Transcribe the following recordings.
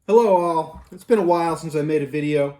Hello all. It's been a while since I made a video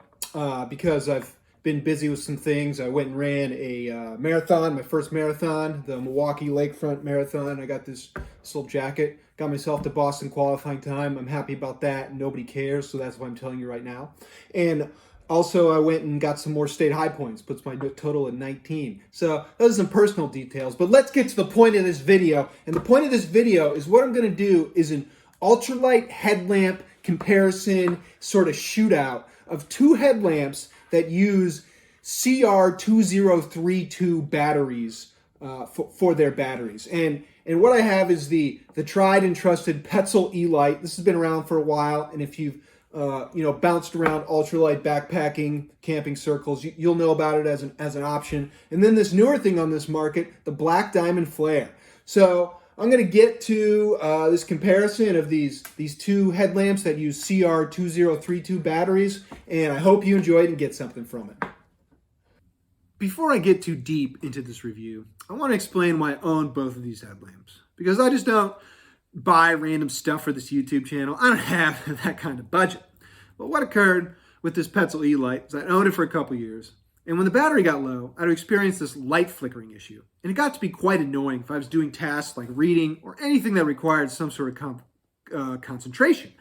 because I've been busy with some things. I went and ran a marathon, my first marathon, the Milwaukee Lakefront Marathon. I got this little jacket, got myself to Boston qualifying time. I'm happy about that. Nobody cares, so that's why I'm telling you right now. And also I went and got some more state high points, puts my total at 19. So those are some personal details, but let's get to the point of this video. And the point of this video is what I'm going to do is an ultralight headlamp comparison sort of shootout of two headlamps that use CR2032 batteries for their batteries. And what I have is the tried and trusted Petzl e+LITE. This has been around for a while, and if you've bounced around ultralight backpacking, camping circles, you'll know about it as an option. And then this newer thing on this market, the Black Diamond Flare. So I'm going to get to this comparison of these two headlamps that use CR2032 batteries, and I hope you enjoy it and get something from it. Before I get too deep into this review, I want to explain why I own both of these headlamps, because I just don't buy random stuff for this YouTube channel. I don't have that kind of budget. But what occurred with this Petzl e+LITE is I owned it for a couple years. And when the battery got low, I'd experience this light flickering issue. And it got to be quite annoying if I was doing tasks like reading or anything that required some sort of concentration.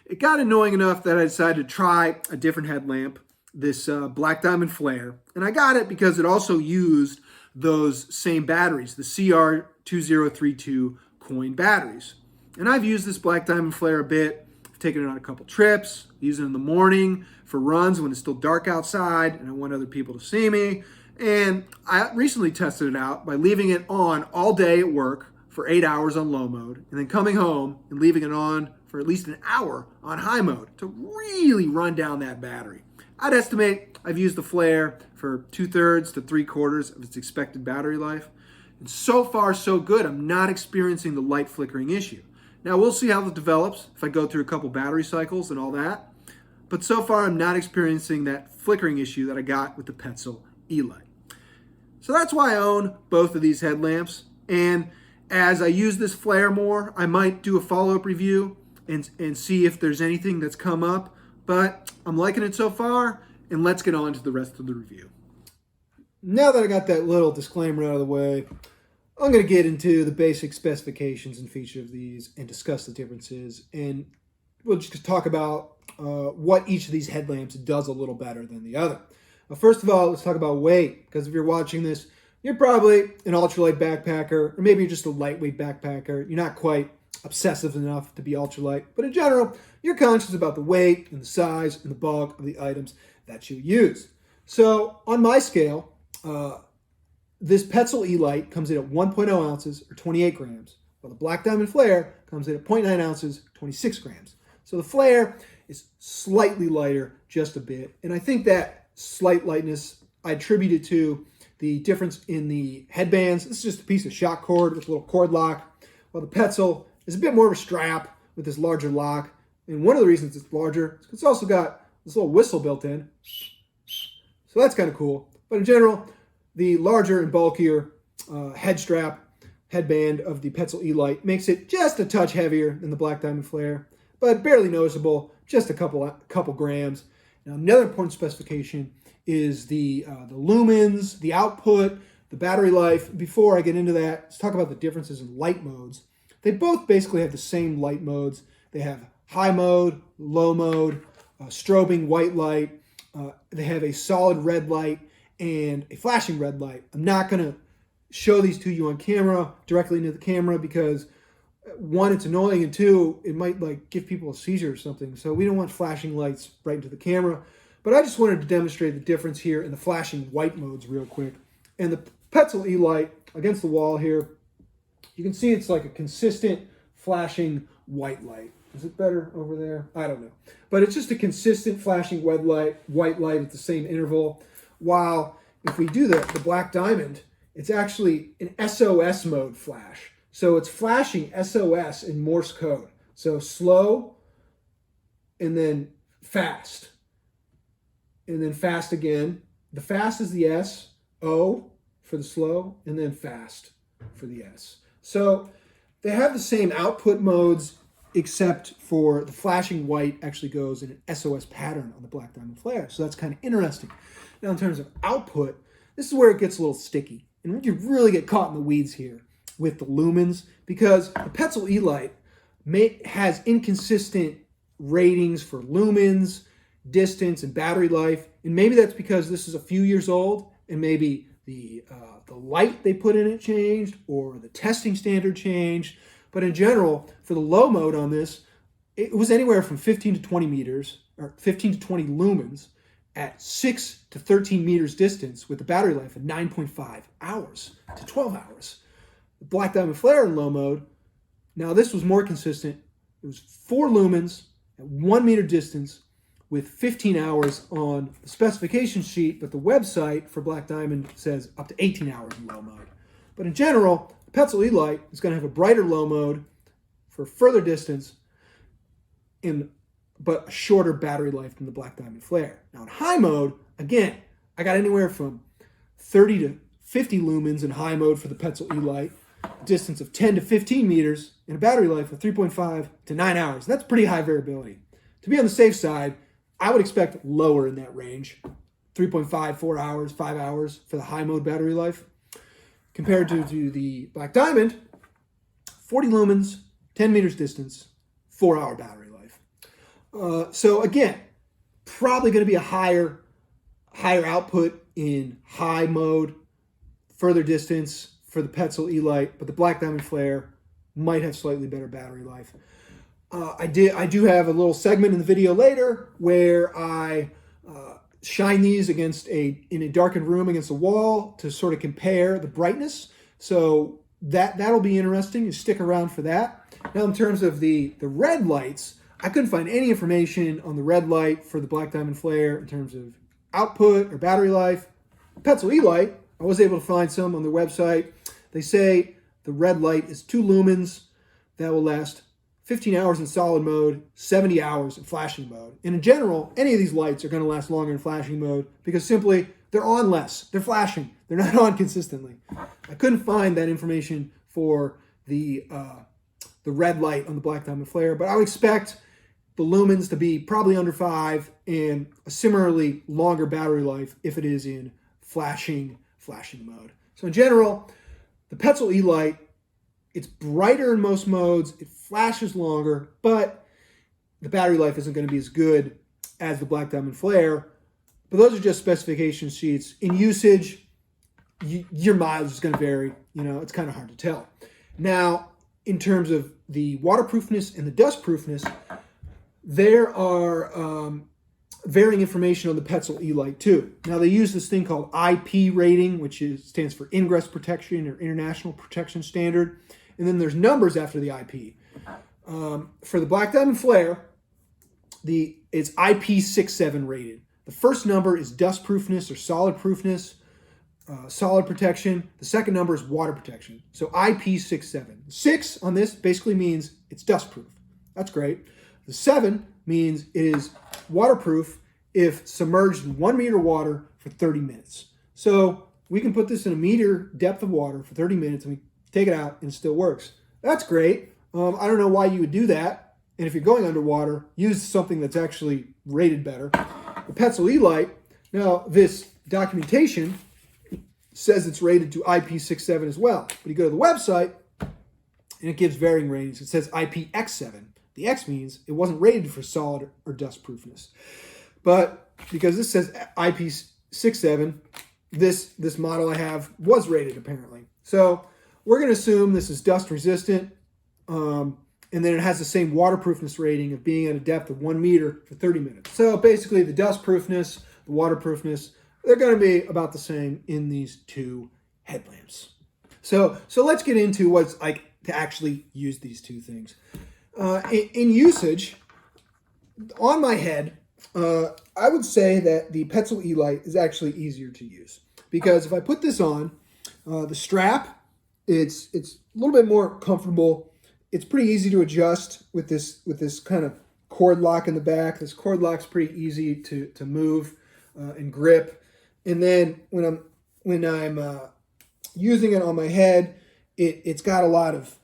It got annoying enough that I decided to try a different headlamp, this Black Diamond Flare. And I got it because it also used those same batteries, the CR2032 coin batteries. And I've used this Black Diamond Flare a bit. I've taken it on a couple trips, use it in the morning for runs when it's still dark outside and I want other people to see me. And I recently tested it out by leaving it on all day at work for 8 hours on low mode and then coming home and leaving it on for at least an hour on high mode to really run down that battery. I'd estimate I've used the Flare for 2/3 to 3/4 of its expected battery life. And so far, so good. I'm not experiencing the light flickering issue. Now, we'll see how it develops if I go through a couple battery cycles and all that. But so far, I'm not experiencing that flickering issue that I got with the Petzl e+LITE. So that's why I own both of these headlamps. And as I use this flare more, I might do a follow-up review and see if there's anything that's come up. But I'm liking it so far, and let's get on to the rest of the review. Now that I got that little disclaimer out of the way, I'm going to get into the basic specifications and features of these and discuss the differences. And we'll just talk about what each of these headlamps does a little better than the other. First of all, let's talk about weight, because if you're watching this, you're probably an ultralight backpacker, or maybe you're just a lightweight backpacker. You're not quite obsessive enough to be ultralight, but in general, you're conscious about the weight and the size and the bulk of the items that you use. So on my scale, this Petzl e+LITE comes in at 1.0 ounces or 28 grams, while the Black Diamond Flare comes in at 0.9 ounces, 26 grams. So the Flare is slightly lighter, just a bit. And I think that slight lightness I attribute it to the difference in the headbands. This is just a piece of shock cord with a little cord lock, while the Petzl is a bit more of a strap with this larger lock. And one of the reasons it's larger is it's also got this little whistle built in. So that's kind of cool. But in general, the larger and bulkier head strap headband of the Petzl e+LITE makes it just a touch heavier than the Black Diamond Flare, but barely noticeable, just a couple grams. Now, another important specification is the lumens, the output, the battery life. Before I get into that, let's talk about the differences in light modes. They both basically have the same light modes. They have high mode, low mode, strobing white light. They have a solid red light and a flashing red light. I'm not going to show these to you on camera, directly into the camera, because one, it's annoying, and two, it might give people a seizure or something. So we don't want flashing lights right into the camera. But I just wanted to demonstrate the difference here in the flashing white modes real quick. And the Petzl e+LITE against the wall here, you can see it's like a consistent flashing white light. Is it better over there? I don't know. But it's just a consistent flashing white light at the same interval. While if we do the Black Diamond, it's actually an SOS mode flash. So it's flashing SOS in Morse code. So slow, and then fast. And then fast again. The fast is the S, O for the slow, and then fast for the S. So they have the same output modes except for the flashing white actually goes in an SOS pattern on the black diamond flare. So that's kind of interesting. Now, in terms of output, this is where it gets a little sticky. And you really get caught in the weeds here with the lumens, because the Petzl e+LITE has inconsistent ratings for lumens, distance, and battery life. And maybe that's because this is a few years old, and maybe the light they put in it changed, or the testing standard changed. But in general, for the low mode on this, it was anywhere from 15 to 20 meters, or 15 to 20 lumens at 6 to 13 meters distance, with a battery life of 9.5 hours to 12 hours. The black diamond flare in low mode, now this was more consistent. It was 4 lumens at 1 meter distance with 15 hours on the specification sheet, but the website for black diamond says up to 18 hours in low mode. But in general, the Petzl e+LITE is going to have a brighter low mode for further distance, but a shorter battery life than the black diamond flare. Now in high mode, again, I got anywhere from 30 to 50 lumens in high mode for the Petzl e+LITE, distance of 10 to 15 meters, and a battery life of 3.5 to 9 hours. That's pretty high variability. To be on the safe side, I would expect lower in that range, 3.5, 4 hours, 5 hours for the high mode battery life. Compared to the black diamond, 40 lumens, 10 meters distance, 4-hour battery life. So again, probably going to be a higher output in high mode, further distance for the Petzl e+LITE, but the black diamond flare might have slightly better battery life. I do have a little segment in the video later where I shine these in a darkened room against a wall to sort of compare the brightness. So that'll be interesting. You stick around for that. Now, in terms of the red lights, I couldn't find any information on the red light for the black diamond flare in terms of output or battery life. Petzl e+LITE, I was able to find some on their website. They say the red light is 2 lumens that will last 15 hours in solid mode, 70 hours in flashing mode. And in general, any of these lights are going to last longer in flashing mode because simply they're on less. They're flashing. They're not on consistently. I couldn't find that information for the red light on the black diamond flare, but I would expect the lumens to be probably under 5 and a similarly longer battery life if it is in flashing mode. So in general, the Petzl e+LITE, it's brighter in most modes, it flashes longer, but the battery life isn't going to be as good as the black diamond flare. But those are just specification sheets. In usage, your mileage is going to vary. You know, it's kind of hard to tell. Now, in terms of the waterproofness and the dustproofness, there are varying information on the Petzl e+LITE too. Now, they use this thing called IP rating, which stands for Ingress Protection or International Protection Standard. And then there's numbers after the IP. For the black diamond flare, it's IP67 rated. The first number is dustproofness or solid proofness, solid protection. The second number is water protection. So IP67. 6 on this basically means it's dustproof. That's great. The 7 means it is waterproof if submerged in 1 meter water for 30 minutes. So we can put this in a meter depth of water for 30 minutes and we take it out and it still works. That's great. I don't know why you would do that. And if you're going underwater, use something that's actually rated better. The Petzl e+LITE, now this documentation says it's rated to IP67 as well. But you go to the website and it gives varying ratings. It says IPX7. The X means it wasn't rated for solid or dust proofness. But because this says IP67, this model I have was rated apparently. So we're going to assume this is dust resistant, and then it has the same waterproofness rating of being at a depth of 1 meter for 30 minutes. So basically the dust proofness, the waterproofness, they're going to be about the same in these two headlamps. So let's get into what's like to actually use these two things. In usage, on my head, I would say that the Petzl e+LITE is actually easier to use because if I put this on, the strap, it's a little bit more comfortable. It's pretty easy to adjust with this kind of cord lock in the back. This cord lock's pretty easy to move and grip. And then when I'm using it on my head, it's got a lot of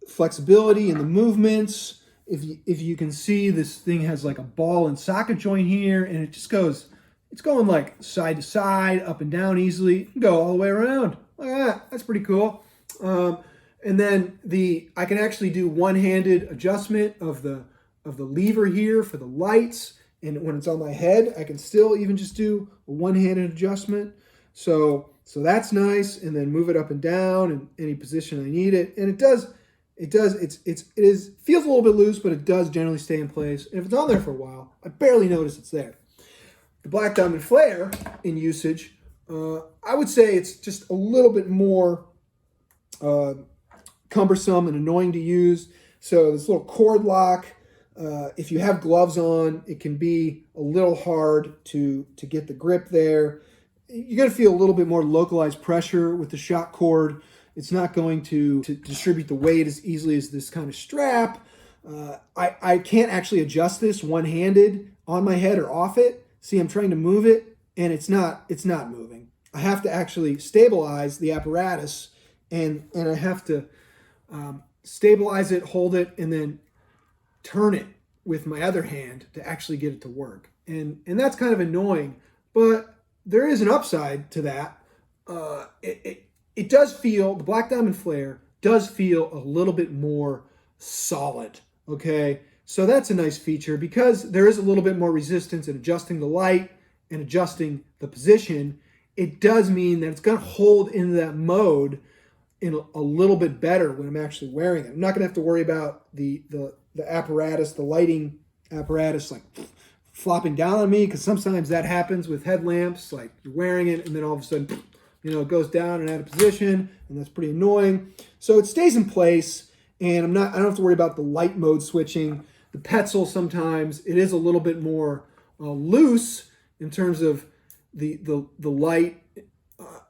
flexibility in the movements. If you can see, this thing has like a ball and socket joint here, and it just goes, it's going like side to side, up and down easily. You can go all the way around. Look at that. That's pretty cool. And then I can actually do one-handed adjustment of the lever here for the lights. And when it's on my head, I can still even just do a one-handed adjustment. So that's nice. And then move it up and down in any position I need it. And it feels a little bit loose, but it does generally stay in place. And if it's on there for a while, I barely notice it's there. The Black Diamond Flare in usage, I would say it's just a little bit more cumbersome and annoying to use. So this little cord lock, if you have gloves on, it can be a little hard to get the grip there. You're going to feel a little bit more localized pressure with the shock cord. It's not going to distribute the weight as easily as this kind of strap. I can't actually adjust this one-handed on my head or off it. See, I'm trying to move it, and it's not moving. I have to actually stabilize the apparatus, and I have to stabilize it, hold it, and then turn it with my other hand to actually get it to work. And that's kind of annoying, but there is an upside to that. It does feel, the Black Diamond Flare does feel a little bit more solid, okay? So that's a nice feature because there is a little bit more resistance in adjusting the light and adjusting the position. It does mean that it's going to hold into that mode in a little bit better when I'm actually wearing it. I'm not going to have to worry about the apparatus, the lighting apparatus, like flopping down on me, because sometimes that happens with headlamps. Like you're wearing it and then all of a sudden, it goes down and out of position, and that's pretty annoying. So it stays in place, and I don't have to worry about the light mode switching. The Petzl, sometimes it is a little bit more loose in terms of the light,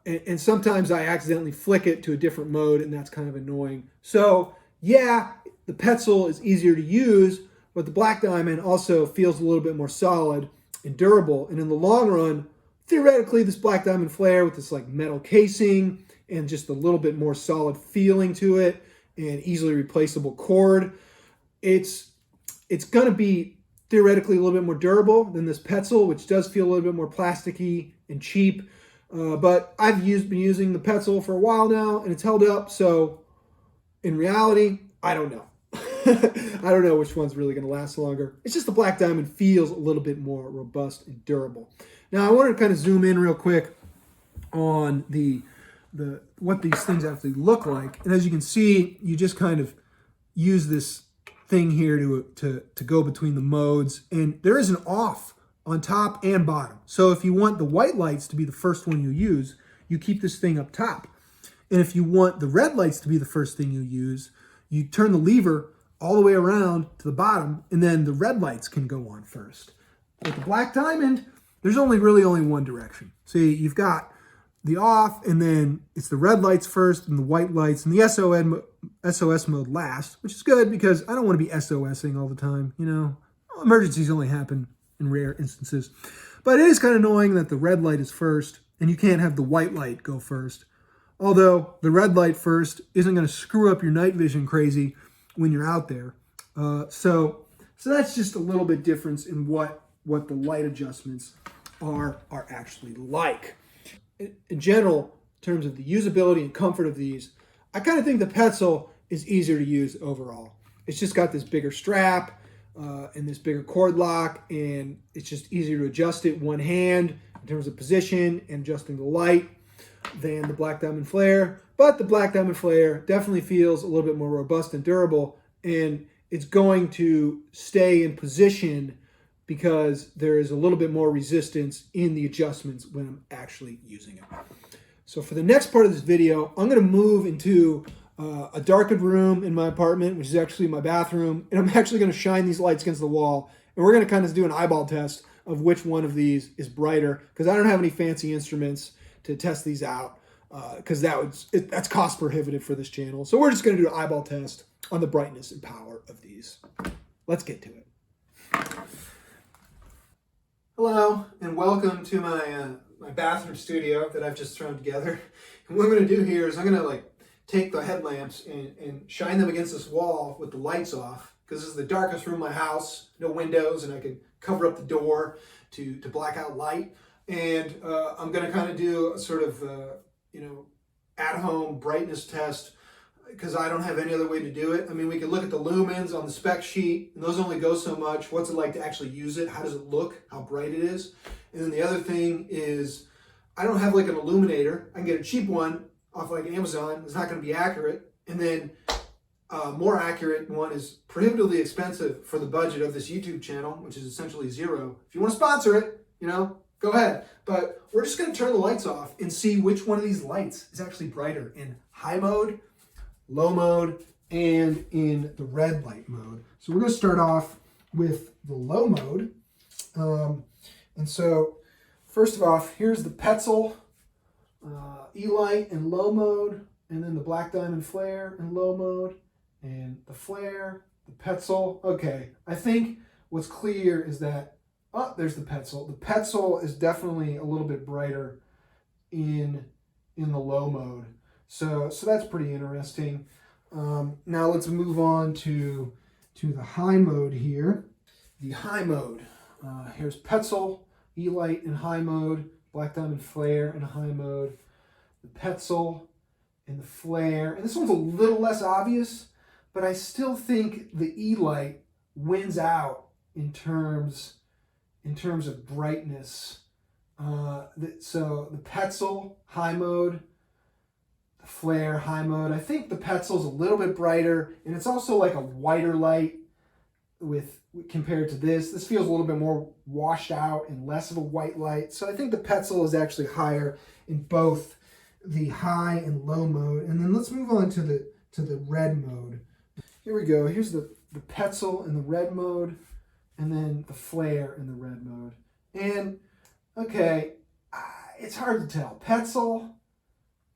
and sometimes I accidentally flick it to a different mode, and that's kind of annoying. So yeah, the Petzl is easier to use, but the Black Diamond also feels a little bit more solid and durable. And in the long run, theoretically, this Black Diamond Flare with this like metal casing and just a little bit more solid feeling to it and easily replaceable cord, it's going to be theoretically a little bit more durable than this Petzl, which does feel a little bit more plasticky and cheap. But I've been using the Petzl for a while now, and it's held up. So in reality, I don't know. I don't know which one's really going to last longer. It's just the Black Diamond feels a little bit more robust and durable. Now I want to kind of zoom in real quick on what these things actually look like. And as you can see, you just kind of use this thing here to go between the modes. And there is an off on top and bottom. So if you want the white lights to be the first one you use, you keep this thing up top. And if you want the red lights to be the first thing you use, you turn the lever all the way around to the bottom, and then the red lights can go on first. With the Black Diamond, there's really only one direction. See, you've got the off, and then it's the red lights first, and the white lights, and the SOS mode last, which is good because I don't want to be SOSing all the time. Emergencies only happen in rare instances. But it is kind of annoying that the red light is first, and you can't have the white light go first. Although the red light first isn't going to screw up your night vision crazy when you're out there. So that's just a little bit difference in what the light adjustments are actually like. In general, in terms of the usability and comfort of these, I kind of think the Petzl is easier to use overall. It's just got this bigger strap and this bigger cord lock, and it's just easier to adjust it one hand in terms of position and adjusting the light than the Black Diamond Flare. But the Black Diamond Flare definitely feels a little bit more robust and durable, and it's going to stay in position because there is a little bit more resistance in the adjustments when I'm actually using it. So for the next part of this video, I'm going to move into a darkened room in my apartment, which is actually my bathroom, and I'm actually going to shine these lights against the wall, and we're going to kind of do an eyeball test of which one of these is brighter, because I don't have any fancy instruments to test these out, because that's cost prohibitive for this channel. So we're just going to do an eyeball test on the brightness and power of these. Let's get to it. Hello, and welcome to my bathroom studio that I've just thrown together. And what I'm going to do here is I'm going to take the headlamps and shine them against this wall with the lights off, because this is the darkest room in my house, no windows, and I can cover up the door to black out light. And I'm going to kind of do a sort of, at-home brightness test, because I don't have any other way to do it. I mean, we can look at the lumens on the spec sheet, and those only go so much. What's it like to actually use it? How does it look? How bright it is? And then the other thing is, I don't have like an illuminator. I can get a cheap one off like Amazon. It's not going to be accurate. And then a more accurate one is prohibitively expensive for the budget of this YouTube channel, which is essentially zero. If you want to sponsor it, go ahead. But we're just going to turn the lights off and see which one of these lights is actually brighter in high mode, low mode, and in the red light mode. So we're going to start off with the low mode. And so first of all, here's the Petzl e+LITE in low mode, and then the black diamond flare in low mode, and the flare, the Petzl. Okay, I think what's clear is that, oh, there's the Petzl. The Petzl is definitely a little bit brighter in the low mode. So that's pretty interesting. Now let's move on to the high mode here. The high mode. Here's Petzl e+LITE in high mode, black diamond flare in high mode, the Petzl and the flare. And this one's a little less obvious, but I still think the e+LITE wins out in terms of brightness. So the Petzl high mode, the flare high mode. I think the Petzl's a little bit brighter, and it's also like a whiter light compared to this. This feels a little bit more washed out and less of a white light. So I think the Petzl is actually higher in both the high and low mode. And then let's move on to the red mode. Here we go. Here's the Petzl in the red mode, and then the flare in the red mode. And okay, it's hard to tell. Petzl,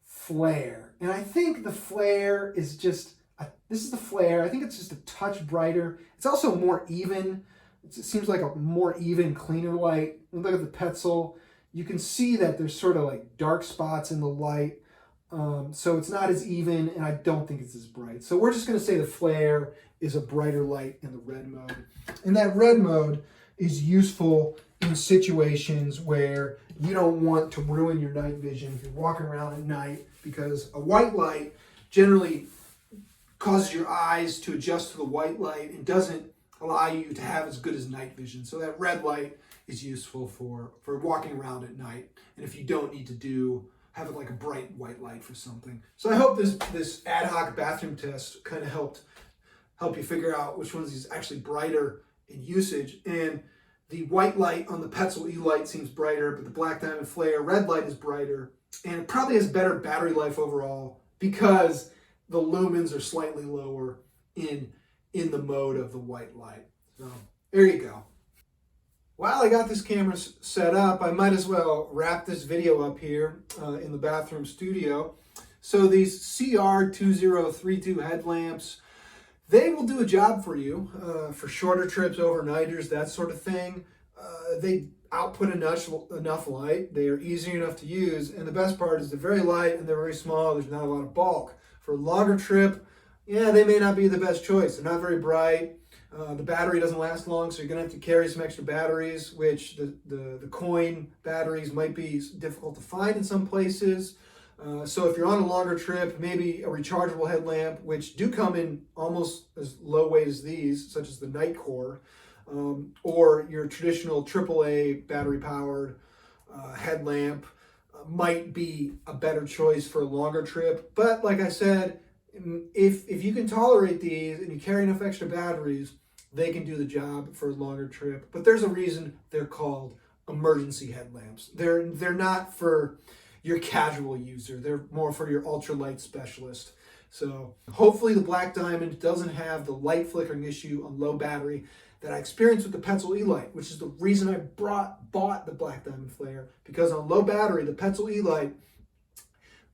flare. And I think the flare is just, this is the flare. I think it's just a touch brighter. It's also more even. It seems like a more even, cleaner light. Look at the Petzl. You can see that there's sort of like dark spots in the light. So it's not as even, and I don't think it's as bright. So we're just going to say the flare is a brighter light in the red mode. And that red mode is useful in situations where you don't want to ruin your night vision if you're walking around at night, because a white light generally causes your eyes to adjust to the white light and doesn't allow you to have as good as night vision. So that red light is useful for walking around at night. And if you don't need to have it like a bright white light for something. So I hope this ad hoc bathroom test kind of help you figure out which ones is actually brighter in usage. And the white light on the Petzl e+LITE seems brighter, but the black diamond flare red light is brighter. And it probably has better battery life overall because the lumens are slightly lower in the mode of the white light. So there you go. While I got this camera set up, I might as well wrap this video up here in the bathroom studio. So these CR2032 headlamps, they will do a job for you for shorter trips, overnighters, that sort of thing. They output enough light. They are easy enough to use. And the best part is they're very light and they're very small. There's not a lot of bulk. For a longer trip, yeah, they may not be the best choice. They're not very bright. The battery doesn't last long, so you're going to have to carry some extra batteries, which the coin batteries might be difficult to find in some places. So if you're on a longer trip, maybe a rechargeable headlamp, which do come in almost as low weight as these, such as the Night Core, or your traditional AAA battery-powered headlamp might be a better choice for a longer trip. But like I said, if you can tolerate these and you carry enough extra batteries, they can do the job for a longer trip. But there's a reason they're called emergency headlamps. They're not for your casual user. They're more for your ultralight specialist. So hopefully the Black Diamond doesn't have the light flickering issue on low battery that I experienced with the Petzl e+LITE, which is the reason I bought the Black Diamond flare, because on low battery, the Petzl e+LITE,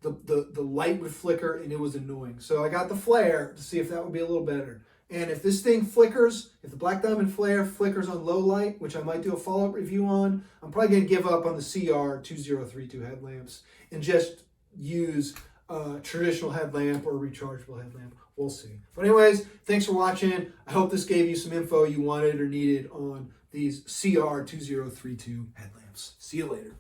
the light would flicker and it was annoying. So I got the flare to see if that would be a little better. And if this thing flickers, if the Black Diamond flare flickers on low light, which I might do a follow-up review on, I'm probably going to give up on the CR2032 headlamps and just use traditional headlamp or rechargeable headlamp. We'll see. But anyways, thanks for watching. I hope this gave you some info you wanted or needed on these CR2032 headlamps. See you later.